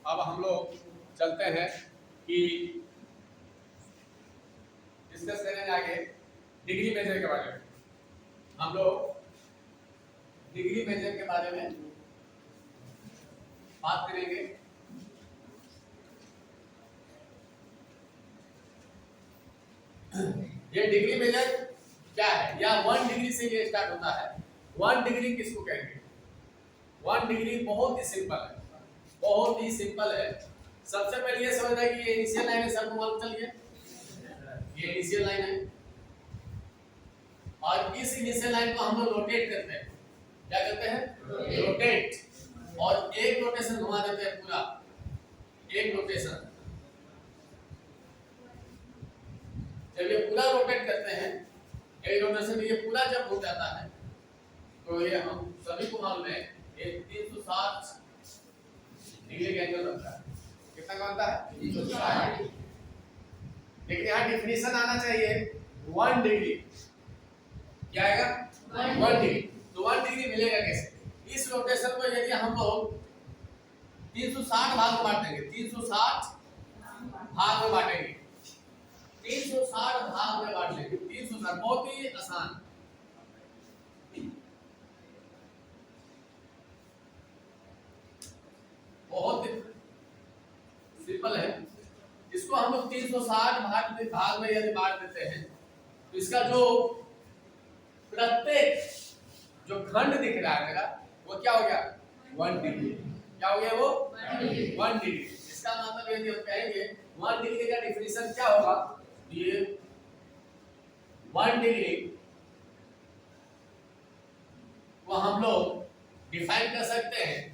अब हम लोग चलते हैं कि डिस्कस करेंगे आगे डिग्री मेजर के बारे में। हम लोग डिग्री मेजर के बारे में बात करेंगे। ये डिग्री मेजर क्या है, या 1 डिग्री से ये स्टार्ट होता है। 1 डिग्री किसको कहेंगे? 1 डिग्री बहुत ही सिंपल है, बहुत ही सिंपल है। सबसे पहले ये समझना है कि ये इनिशियल लाइन है, सबको मालूम चल गया ये इनिशियल लाइन है, और इस इनिशियल लाइन को हम लोग रोटेट करते हैं। क्या करते हैं? रोटेट। और एक रोटेशन घुमा देते हैं, पूरा एक रोटेशन। जब ये पूरा रोटेट करते हैं, एक रोटेशन ये पूरा जब हो जाता है, तो ये हम सभी को मालूम है ये 360 डिग्री का एंगल बनता है। कितना का बनता है? 360। लेकिन यहाँ डिफिनेशन आना चाहिए 1 डिग्री। क्या आएगा? 1 डिग्री। तो 1 डिग्री मिलेगा कैसे? इस रोटेशन को यदि हम लोग 360 भाग में बांट देंगे, 360 भाग में बांटेंगे, 360 भाग में बांट लेंगे, 360, बहुत ही आसान। बहुत सिंपल है। इसको हम लोग 360 भाग में यदि बांट देते हैं, तो इसका जो प्रत्येक जो खंड दिख रहा है मेरा, वो क्या हो गया? 1 डिग्री। क्या हो गया वो? 1 डिग्री। इसका मतलब यदि हम कहेंगे 1 डिग्री का डिफिनेशन क्या होगा, ये 1 डिग्री को हम लोग डिफाइन कर सकते हैं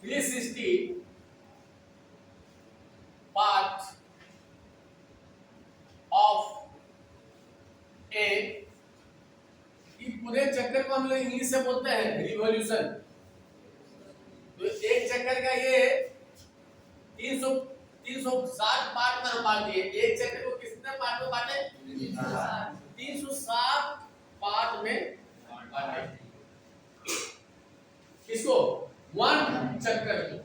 360 पार्ट ऑफ ए। पूरे चक्कर को हम लोग इंग्लिश से बोलते हैं रिवॉल्यूशन। तो एक चक्कर का ये 360 पार्ट में हम बांट दिए। एक चक्कर को कितने पार्ट में बांटे? 360 पार्ट में बांटे। किसको? 1 चक्कर को,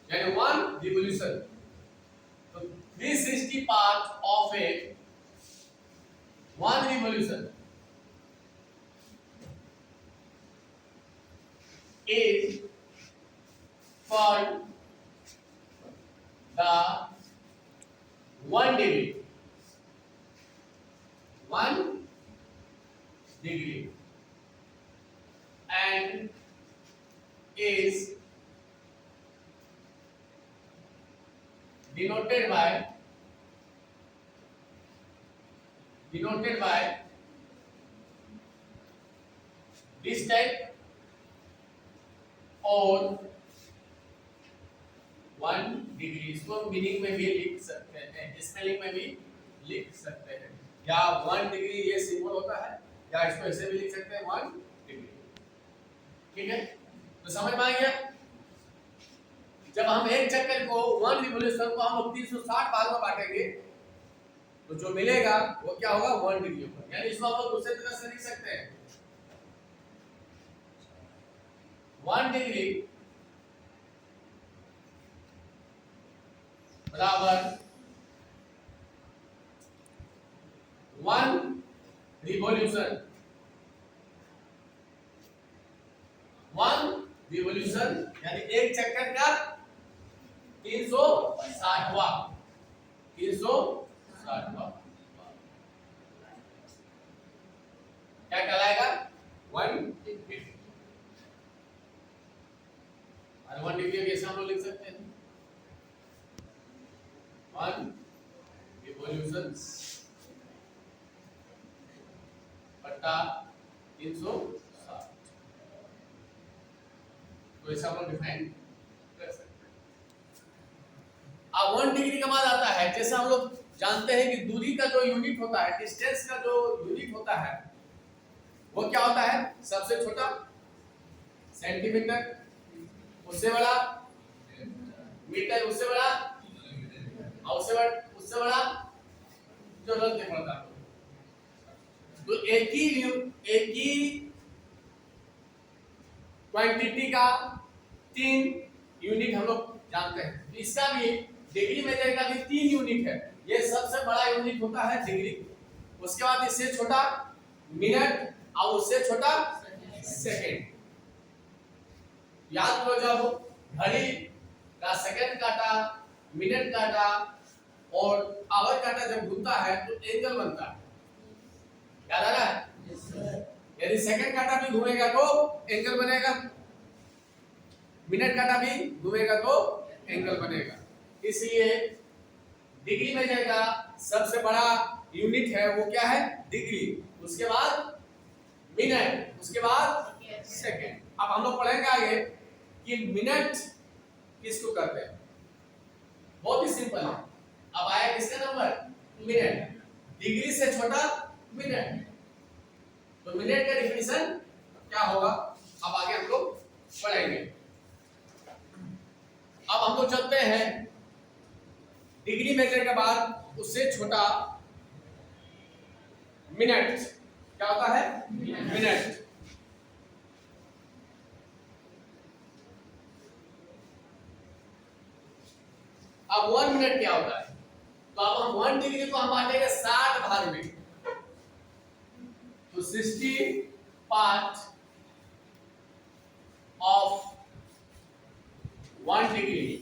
यानी 1 रिवॉल्यूशन। तो 360 part of A 1 revolution is called the 1 degree. 1 degree and is denoted by this type और 1 डिग्री। इसको मीनिंग में भी लिख सकते हैं, स्पेलिंग में भी लिख सकते हैं। या 1 डिग्री ये सिंबल होता है, या इसको ऐसे भी लिख सकते हैं 1 डिग्री। ठीक है, तो समझ में आ गया? जब हम एक चक्कर को 1 रिवॉल्यूशन को हम 360 भाग में बांटेंगे, तो जो मिलेगा वो क्या होगा? 1 डिग्री होगा। यानी इसको हम लोग दूसरे तरह से लिख सकते हैं 1 डिग्री बराबर 1 रिवॉल्यूशन। 1 रिवॉल्यूशन यानी एक चक्कर का 360वां। क्या कहलाएगा? 1 डिग्री। और 1 डिग्री कैसे हम लोग लिख सकते हैं? 1 रिवॉल्यूशन बटा 360। तो ऐसा हम लोग डिफाइन कर सकते हैं। अब 1 डिग्री का बाद आता है, जैसे हम लोग जानते हैं कि दूरी का जो यूनिट होता है, डिस्टेंस का जो यूनिट होता है, वो क्या होता है? सबसे छोटा सेंटीमीटर, उससे बड़ा मीटर, उससे बड़ा, और उससे बड़ा जो रद्द पड़ता है। तो एक ही क्वांटिटी का 3 यूनिट हम लोग जानते हैं, इसका भी डिग्री मेजर का भी 3 यूनिट है। ये सबसे बड़ा यूनिट होता है डिग्री, उसके बाद इससे छोटा मिनट और उससे छोटा सेकंड। याद करो, जब घड़ी का सेकंड काटा, मिनट काटा और आवर काटा जब घूमता है तो एंगल बनता है। याद आ रहा है? यदि सेकंड काटा भी घूमेगा तो एंगल बनेगा, मिनट काटा भी घूमेगा तो एंगल बनेगा। इसलिए डिग्री मेजर का सबसे बड़ा यूनिट है वो क्या है? डिग्री, उसके बाद मिनट, उसके बाद सेकंड। अब हम लोग पढ़ेंगे आगे कि मिनट किसको कहते हैं। बहुत ही सिंपल है। अब आया किसका नंबर? मिनट। डिग्री से छोटा मिनट, तो मिनट का डेफिनेशन क्या होगा अब आगे हम लोग पढ़ेंगे। अब हम लोग चलते हैं डिग्री मेजर के बाद उससे छोटा मिनट। क्या होता है? मिनट। अब 1 मिनट क्या होता है? तो अब हम 1 डिग्री को हम बांटेंगे 60 भाग में, तो 60 part of 1 degree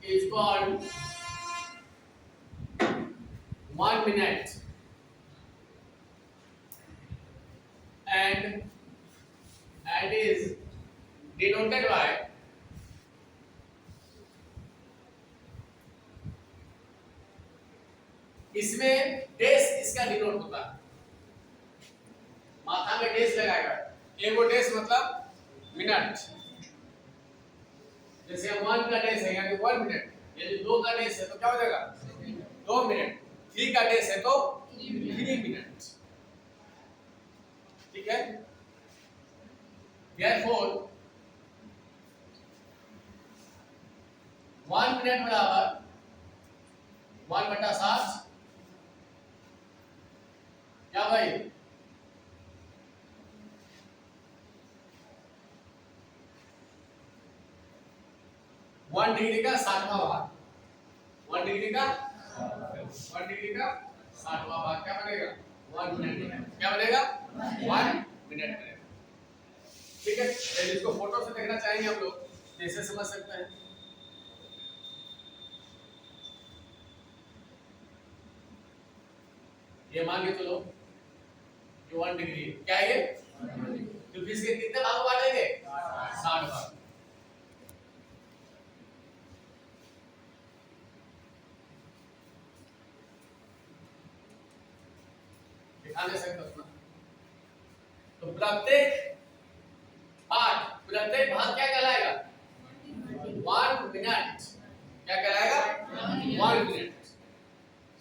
is called 1 minute, and is denoted by इसमें डेस इसका डिनोट होता है, माथा में डेस लगाएगा। एक वो डेस मतलब मिनट, जैसे 1 का डेस है यानी 1 मिनट, यदि 2 का डेस है तो क्या हो जाएगा? 2 मिनट। 3 का डेस है तो 3 मिनट। ठीक है? Therefore 1 मिनट बराबर 1/60। क्या भाई? 1 डिग्री का 60वां भाग, 1 डिग्री का 60वां भाग क्या बनेगा? 1 मिनट। क्या बनेगा? 1 मिनट बनेगा। ठीक है? इसको फोटो से देखना चाहेंगे हम लोग, जैसे समझ सकते हैं। ये मान के चलो कि 1 डिग्री क्या है ये? तो इसके कितने भाग बांटेंगे? 60 भाग। दिखा दे सकते हो? तो प्रत्येक भाग क्या कहलाएगा? 1 मिनट। क्या कहलाएगा? 1 मिनट।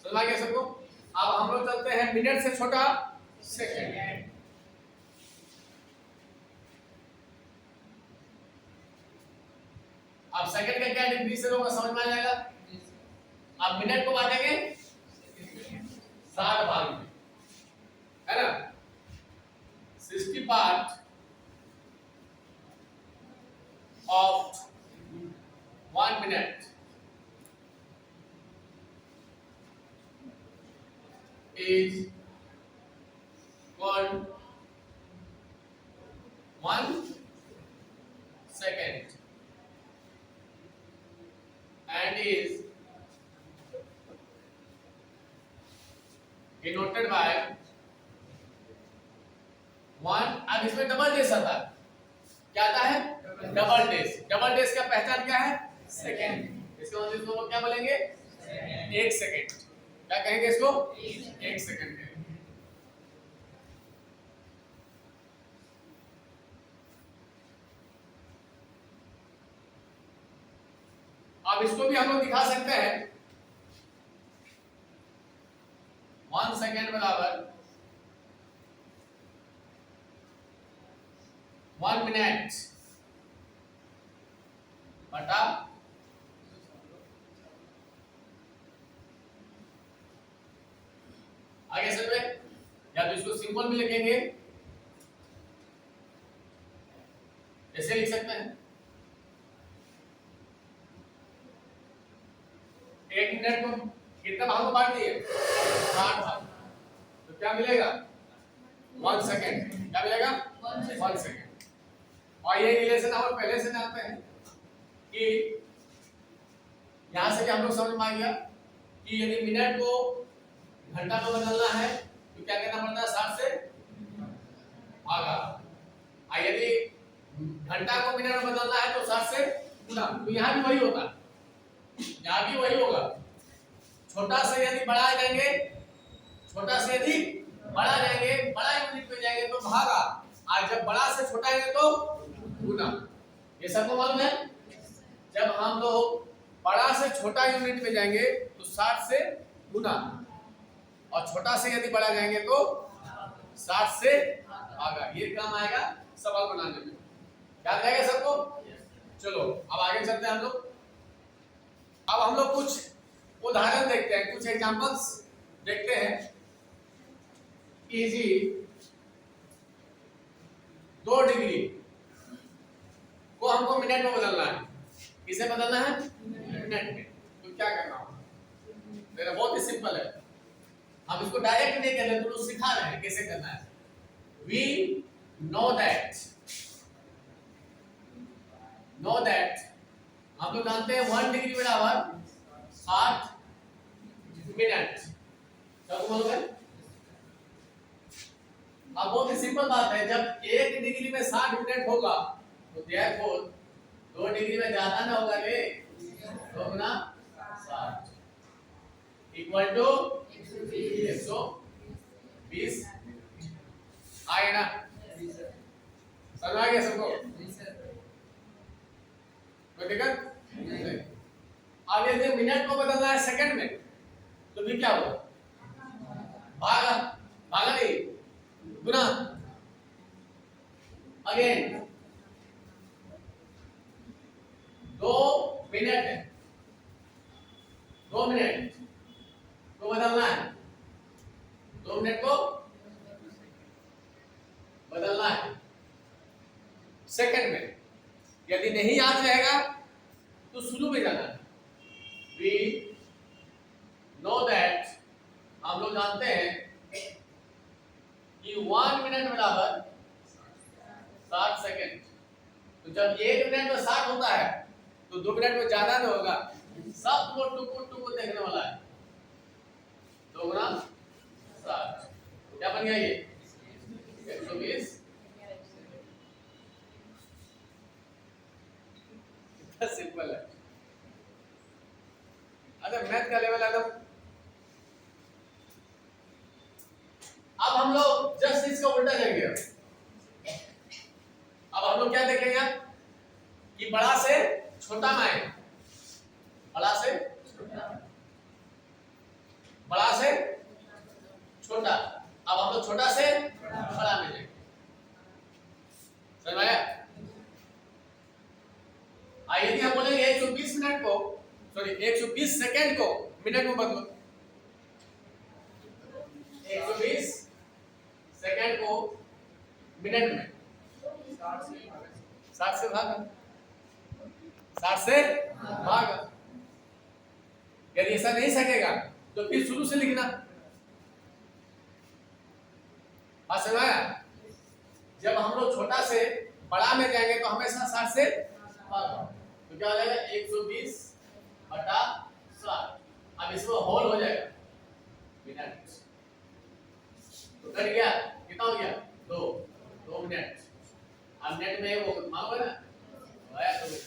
समझ गए सबको? अब हम लोग चलते हैं मिनट से छोटा सेकंड। अब सेकंड का क्या डिग्री से होगा समझ में आ जाएगा। अब मिनट को बांटेंगे 60 भाग में, है ना? 60 part of 1 minute is called 1 second and is denoted by 1। अब इसमें डबल डेस आता है। क्या आता है? Double dash. डबल डेस का पहचान क्या है? सेकंड। इसको हम इसको क्या बोलेंगे? 1 सेकंड। क्या कहेंगे इसको? 1 सेकंड कहेंगे। अब इसको भी हम लोग दिखा सकते हैं। 1 सेकंड बराबर 1 मिनट बटा आगे चल रहे या तो इसको सिंपल में लिखेंगे, ऐसे लिख सकते हैं, 1 मिनट को कितना भाग में बांट दिए, 60 भाग, तो क्या मिलेगा 1 सेकेंड, क्या मिलेगा 1 सेकेंड। और ये रिलेशन हम पहले से जानते हैं कि यहां से भी हम लोग समझ में आ गया कि यदि मिनट को घंटा में बदलना है तो क्या करना पड़ता है, 60 से भागा, और यदि घंटा को मिनट में बदलना है तो 60 से गुना। तो यहाँ भी वही होता है, यहाँ भी वही होगा, छोटा से यदि बड़ा जाएंगे, छोटा से यदि बड़ा जाएंगे, बड़ा यूनिट में जाएंगे तो भागा, और जब बड़ा से छोटा जाएंगे तो गुना। ये सबको मालूम है। जब हम लोग बड़ा से छोटा यूनिट में जाएंगे तो 60 से गुना, और छोटा से यदि बड़ा जाएंगे तो 60 से भागा। ये काम आएगा सवाल बनाने में, याद रहेगा सबको। चलो अब आगे चलते हैं हम लोग। अब हम लोग कुछ उदाहरण देखते हैं, कुछ एग्जांपल्स देखते हैं। इजी 2 डिग्री को हमको मिनट में बदलना है। किसे बदलना है, मिनट में। तो क्या करना होगा, मेरा बहुत ही सिंपल है, हम इसको डायरेक्ट नहीं कर रहे, तो लोग सिखा रहे हैं कैसे करना है। We know that हम लोग जानते हैं 1 डिग्री बराबर 60 मिनट, सबको मालूम है। अब बहुत ही सिंपल बात है, जब 1 डिग्री में 60 मिनट होगा तो therefore 2 डिग्री में ज्यादा ना होगा रे, 2 गुना 60 इक्वल टू 120 आए ना, समझ आ गया सबको, कोई दिक्कत नहीं। अब यदि मिनट को बदलना है सेकंड में तो भी क्या होगा, भागा, भागा नहीं गुना, अगेन 2 मिनट है, 2 मिनट को बदलना है, 2 मिनट को बदलना है सेकंड में। यदि नहीं याद रहेगा तो शुरू में जाना है। We know that हम लोग जानते हैं कि 1 मिनट बराबर 60 सेकेंड। तो जब 1 मिनट में 60 होता है तो 2 मिनट में ज्यादा नहीं होगा, सबको टुकुर देखने वाला है, 2 गुना 60 क्या बन गया, ये 120। सिंपल है, अच्छा मैथ का लेवल एकदम। अब हम लोग जस्ट इसका उल्टा जाएंगे। अब हम लोग क्या देखेंगे कि बड़ा से छोटा में आएगा, बड़ा से छोटा। अब हम लोग छोटा से बड़ा में जाएंगे, समझ में आया। यदि हम बोलेंगे 120 मिनट को, सॉरी 120 सेकेंड को मिनट में बदलो, 120 सेकेंड को मिनट में 60 से भागा, 60 से भागा। यदि ऐसा नहीं सकेगा तो फिर शुरू से लिखना, समझ आया। जब हम लोग छोटा से बड़ा में जाएंगे तो हमेशा 60 से भागा, तो क्या हो जाएगा 120 बटा 60। अब इसको होल हो जाएगा मिनट, तो कट गया, कितना हो गया 2 मिनट। अब मिनट में वो मालूम है ना, आया 2 मिनट।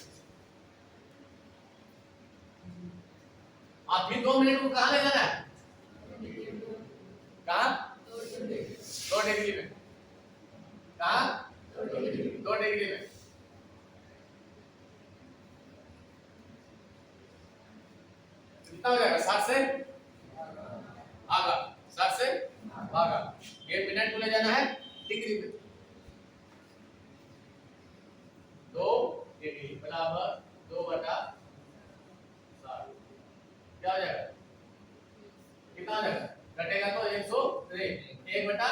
अब फिर 2 मिनट को कहाँ ले जाना है, कहाँ 2 डिग्री में, कहाँ 2 डिग्री में। कितना हो जाएगा 60 से भागा, 60 से भागा। ये मिनट को ले जाना है डिग्री में, 2 डिग्री बराबर 2 बटा 60 क्या हो जाएगा, कितना हो जाएगा, घटेगा तो 100 1 बटा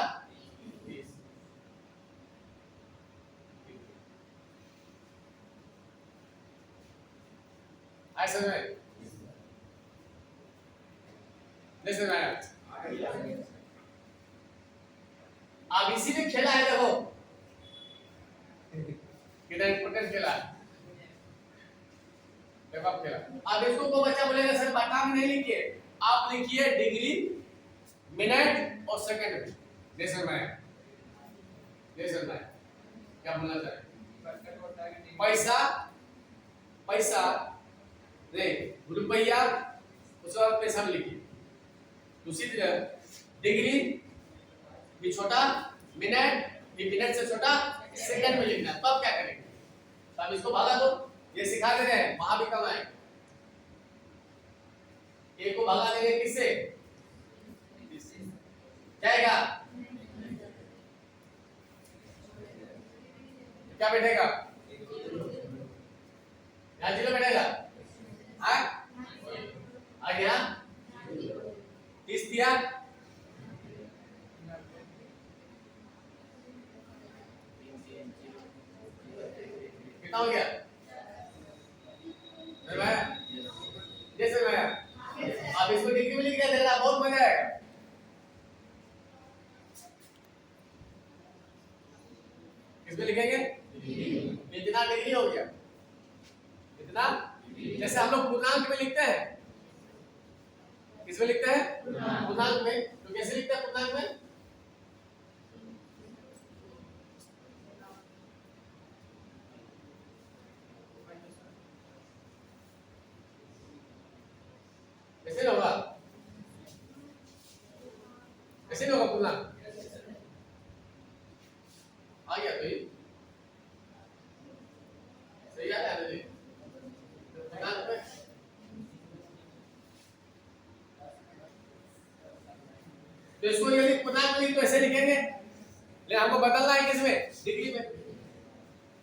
ऐसा में जैसे मैं अब इसी में खेला है, देखो कितना इंपॉर्टेंट खेला है, देखो आप खेला। अब इसको को बच्चा बोलेगा सर बटा में नहीं लिखिए, आप लिखिए डिग्री मिनट और सेकंड में। जैसे मैं क्या बोलना चाहे, पैसा पैसा नहीं रुपया, उसके बाद पैसा में लिखिए। दूसरी तरह डिग्री भी छोटा, मिनट भी मिनट से छोटा, सेकंड में लिखना। तब क्या करेंगे, तब इसको भागा दो, ये सिखा दे रहे हैं, वहां भी कम आए। एक को भागा देंगे किससे, जाएगा क्या बैठेगा, यहाँ जीरो बैठेगा, हाँ आ गया 30 दिया, कितना हो गया, जैसे मैं अब इसको डिग्री में लिख दिया, देखना बहुत मजा आएगा। किसमें लिखेंगे, इतना डिग्री हो गया, इतना। जैसे हम लोग पूर्णांक में लिखते हैं, किसमें लिखते हैं, पूर्णांक में। तो कैसे लिखते हैं पूर्णांक में, कैसे होगा, कैसे होगा पूर्णांक, आ गया तो सही आ रहा है। तो इसको यदि पूर्णांक में तो ऐसे लिखेंगे, लेकिन हमको बदलना है किसमें, डिग्री में।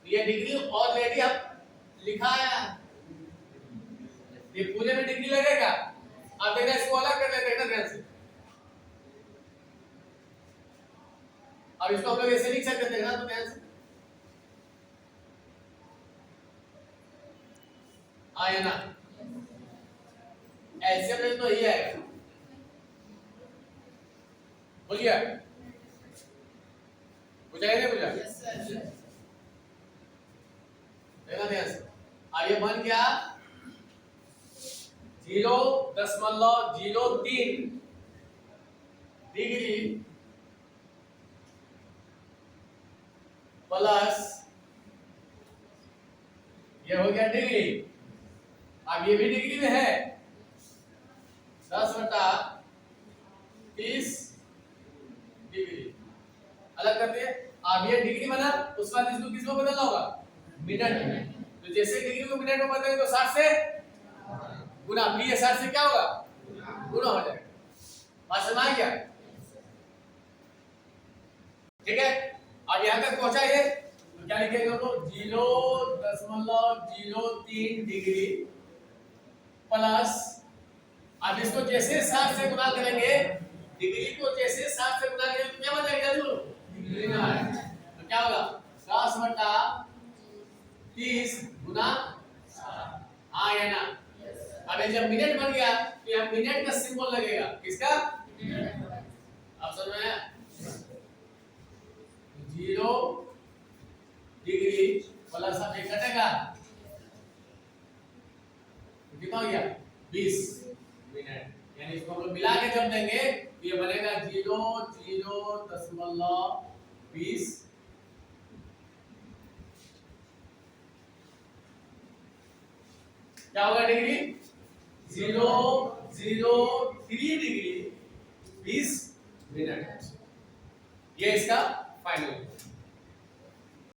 ये डिग्री ऑलरेडी अब लिखा है, ये पूरे में डिग्री लगेगा। अब देखना इसको अलग कर लेते हैं ना ध्यान से। अब इसको हम लोग ऐसे लिख सकते थे ना, तो ध्यान से आया ना, ऐसे में तो ये आएगा, बोलिए बुझाए नहीं बुझा, देखना ध्यान से। अब ये बन गया 0.03 डिग्री प्लस ये हो गया डिग्री। अब ये भी डिग्री में है, 10/30 डिग्री अलग करते हैं। अब ये डिग्री बना, उसके बाद इसको किस में बदलना होगा, मिनट में। तो जैसे डिग्री को मिनट में बदलेंगे तो 60 से गुना, फिर ये 60 से क्या होगा, गुना हो जाएगा। बात समझ आ गया, ठीक है। अब यहां तक पहुंचा ये, तो क्या लिखेंगे हम लोग, 0.03 डिग्री प्लस, अब इसको जैसे 60 से गुना करेंगे, डिग्री को जैसे 60 से गुना करेंगे तो क्या बन जाएगा, डिग्री में आएगा। तो क्या होगा, 10/30 गुना आ गया ना। अब जब मिनट बन गया तो यहाँ मिनट का सिंबल लगेगा, किसका, अब समझ में आया, 0 डिग्री प्लस अब एक कटेगा, कितना हो गया, 20 मिनट। यानी इसको हम लोग मिला के जब देंगे तो ये बनेगा 0.20 क्या होगा डिग्री, 0.03 डिग्री 20 मिनट। ये इसका फाइनल